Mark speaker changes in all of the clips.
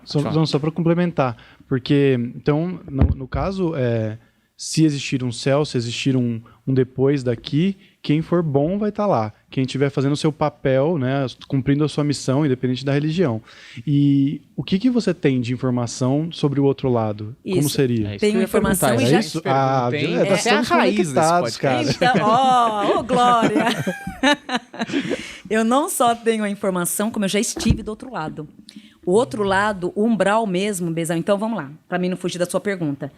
Speaker 1: Só para complementar, porque, então, no caso, se existir um céu, se existir um depois daqui, quem for bom vai estar lá. Quem estiver fazendo o seu papel, né, cumprindo a sua missão, independente da religião. E o que você tem de informação sobre o outro lado?
Speaker 2: Isso.
Speaker 1: Como seria?
Speaker 2: Tem uma informação e já...
Speaker 1: Isso? Essa é a raiz desse podcast. Cara.
Speaker 2: Então, glória! Eu não só tenho a informação, como eu já estive do outro lado. O outro lado, o umbral mesmo, Bezão. Então, vamos lá, para mim não fugir da sua pergunta.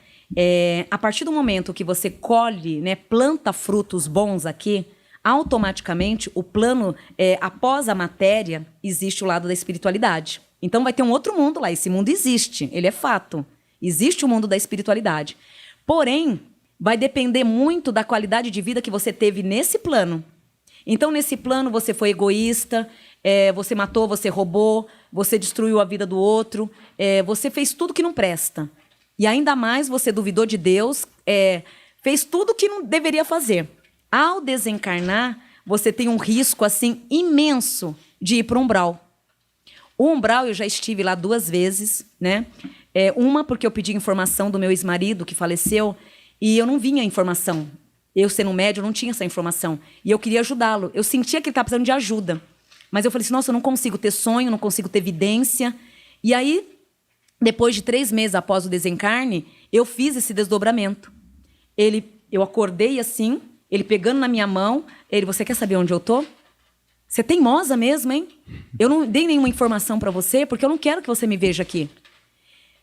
Speaker 2: A partir do momento que você colhe, né, planta frutos bons aqui, automaticamente o plano, após a matéria, existe o lado da espiritualidade. Então vai ter um outro mundo lá. Esse mundo existe, ele é fato. Existe o mundo da espiritualidade. Porém, vai depender muito da qualidade de vida que você teve nesse plano. Então, nesse plano, você foi egoísta, você matou, você roubou, você destruiu a vida do outro, você fez tudo que não presta. E ainda mais você duvidou de Deus, fez tudo que não deveria fazer. Ao desencarnar, você tem um risco assim imenso de ir para o umbral. O umbral eu já estive lá 2 vezes, né? Uma porque eu pedi informação do meu ex-marido que faleceu e eu não vinha a informação. Eu, sendo médium, não tinha essa informação. E eu queria ajudá-lo. Eu sentia que ele estava precisando de ajuda. Mas eu falei assim, nossa, eu não consigo ter sonho, não consigo ter evidência. E aí, depois de 3 meses após o desencarne, eu fiz esse desdobramento. Eu acordei assim, ele pegando na minha mão, você quer saber onde eu tô? Você é teimosa mesmo, hein? Eu não dei nenhuma informação para você, porque eu não quero que você me veja aqui.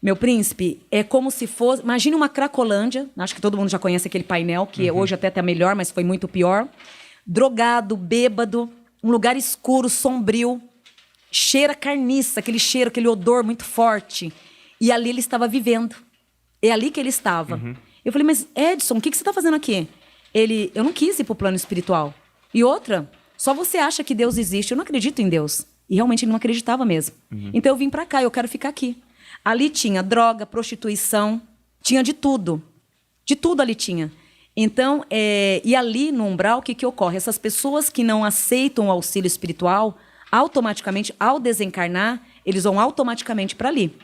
Speaker 2: Meu príncipe, é como se fosse... Imagine uma Cracolândia, acho que todo mundo já conhece aquele painel, que hoje até está melhor, mas foi muito pior. Drogado, bêbado, um lugar escuro, sombrio, cheira carniça, aquele cheiro, aquele odor muito forte. E ali ele estava vivendo. É ali que ele estava. Eu falei, mas Edson, o que você está fazendo aqui? Eu não quis ir para o plano espiritual. E outra, só você acha que Deus existe. Eu não acredito em Deus. E realmente ele não acreditava mesmo. Então eu vim para cá, eu quero ficar aqui. Ali tinha droga, prostituição, tinha de tudo. De tudo ali tinha. Então, e ali no umbral, o que ocorre? Essas pessoas que não aceitam o auxílio espiritual, automaticamente, ao desencarnar, eles vão automaticamente para ali.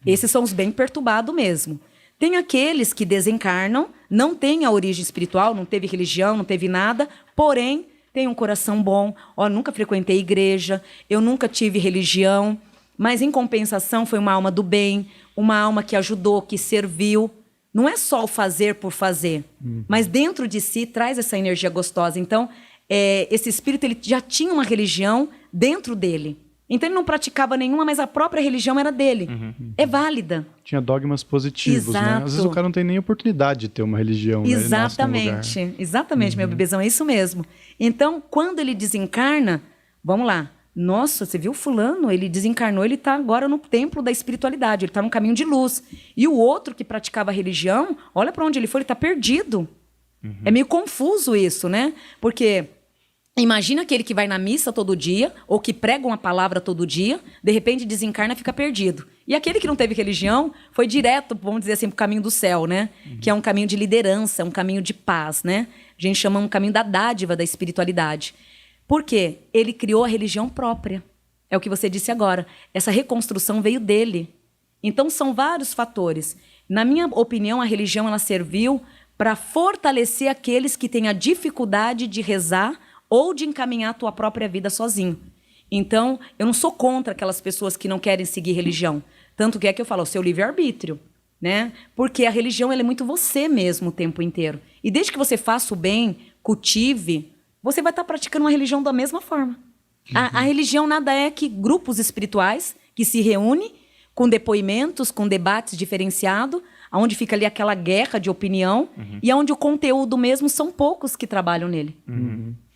Speaker 2: Esses são os bem perturbados mesmo. Tem aqueles que desencarnam, não têm a origem espiritual, não teve religião, não teve nada, porém, tem um coração bom. Nunca frequentei igreja, eu nunca tive religião, mas, em compensação, foi uma alma do bem, uma alma que ajudou, que serviu. Não é só o fazer por fazer, mas dentro de si traz essa energia gostosa. Então, esse espírito ele já tinha uma religião dentro dele. Então, ele não praticava nenhuma, mas a própria religião era dele. É válida.
Speaker 1: Tinha dogmas positivos,
Speaker 2: Exato.
Speaker 1: Né? Às vezes o cara não tem nem oportunidade de ter uma religião.
Speaker 2: Exatamente.
Speaker 1: Né?
Speaker 2: Exatamente, meu bebezão, é isso mesmo. Então, quando ele desencarna, vamos lá. Nossa, você viu fulano? Ele desencarnou, ele está agora no templo da espiritualidade, ele está no caminho de luz. E o outro que praticava a religião, olha para onde ele foi, ele está perdido. É meio confuso isso, né? Porque imagina aquele que vai na missa todo dia, ou que prega uma palavra todo dia, de repente desencarna e fica perdido. E aquele que não teve religião foi direto, vamos dizer assim, para o caminho do céu, né? Que é um caminho de liderança, um caminho de paz, né? A gente chama um caminho da dádiva da espiritualidade. Por quê? Ele criou a religião própria. É o que você disse agora. Essa reconstrução veio dele. Então, são vários fatores. Na minha opinião, a religião ela serviu para fortalecer aqueles que têm a dificuldade de rezar ou de encaminhar a tua própria vida sozinho. Então, eu não sou contra aquelas pessoas que não querem seguir religião. Tanto que é que eu falo, o seu livre-arbítrio. Né? Porque a religião ela é muito você mesmo o tempo inteiro. E desde que você faça o bem, cultive... você vai estar praticando uma religião da mesma forma. A religião nada é que grupos espirituais que se reúnem com depoimentos, com debates diferenciados, onde fica ali aquela guerra de opinião e onde o conteúdo mesmo são poucos que trabalham nele.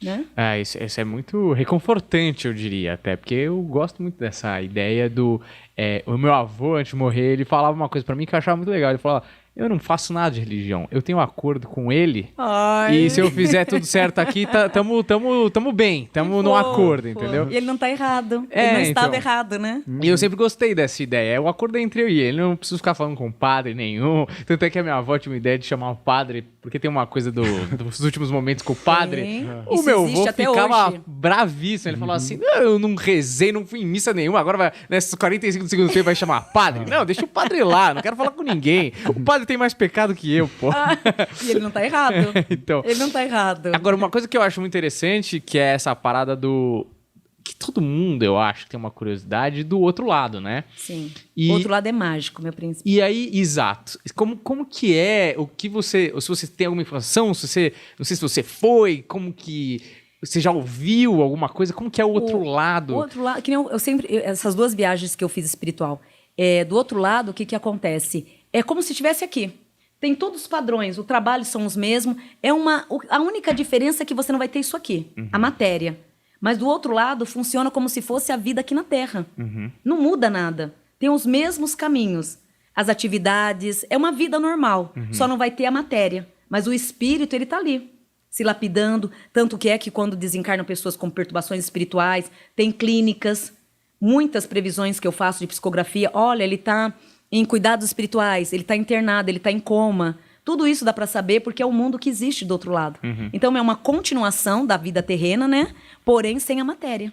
Speaker 2: Né?
Speaker 3: Isso é muito reconfortante, eu diria até, porque eu gosto muito dessa ideia do... o meu avô, antes de morrer, ele falava uma coisa pra mim que eu achava muito legal. Ele falava, Eu não faço nada de religião. Eu tenho um acordo com ele.
Speaker 2: Ai.
Speaker 3: E se eu fizer tudo certo aqui, tamo bem. Tamo no acordo, entendeu?
Speaker 2: E ele não tá errado.
Speaker 3: É,
Speaker 2: Ele não estava
Speaker 3: então.
Speaker 2: errado, né?
Speaker 3: E eu sempre gostei dessa ideia. É o acordo entre eu e ele. Não preciso ficar falando com padre nenhum. Tanto é que a minha avó tinha uma ideia de chamar o padre, porque tem uma coisa dos últimos momentos com o padre.
Speaker 2: Sim.
Speaker 3: O
Speaker 2: Isso
Speaker 3: meu
Speaker 2: existe
Speaker 3: avô
Speaker 2: até
Speaker 3: ficava
Speaker 2: hoje.
Speaker 3: bravíssimo. Ele falava assim: não, eu não rezei, não fui em missa nenhuma. Agora, nesses 45 do segundo tempo, vai chamar padre? Não, deixa o padre lá, não quero falar com ninguém. O padre tem mais pecado que eu, pô.
Speaker 2: E ele não tá errado.
Speaker 3: Então,
Speaker 2: Ele não tá errado.
Speaker 3: agora, uma coisa que eu acho muito interessante, que é essa parada do... que todo mundo, eu acho, tem uma curiosidade do outro lado, né?
Speaker 2: Sim.
Speaker 3: E-
Speaker 2: O outro lado é mágico, meu príncipe.
Speaker 3: E aí, exato. Como que é, o que você... Ou se você tem alguma informação, se você... Não sei se você foi, como que... Você já ouviu alguma coisa? Como que é o outro lado?
Speaker 2: O outro lado, que nem eu sempre... Essas duas viagens que eu fiz espiritual. Do outro lado, o que acontece? É como se estivesse aqui. Tem todos os padrões, o trabalho são os mesmos. A única diferença é que você não vai ter isso aqui, a matéria. Mas do outro lado, funciona como se fosse a vida aqui na Terra. Não muda nada. Tem os mesmos caminhos. As atividades, é uma vida normal. Só não vai ter a matéria. Mas o espírito, ele tá ali, se lapidando. Tanto que é que quando desencarnam pessoas com perturbações espirituais, tem clínicas, muitas previsões que eu faço de psicografia. Olha, ele tá em cuidados espirituais, ele está internado, ele está em coma. Tudo isso dá para saber porque é o mundo que existe do outro lado. Então é uma continuação da vida terrena, né? Porém sem a matéria.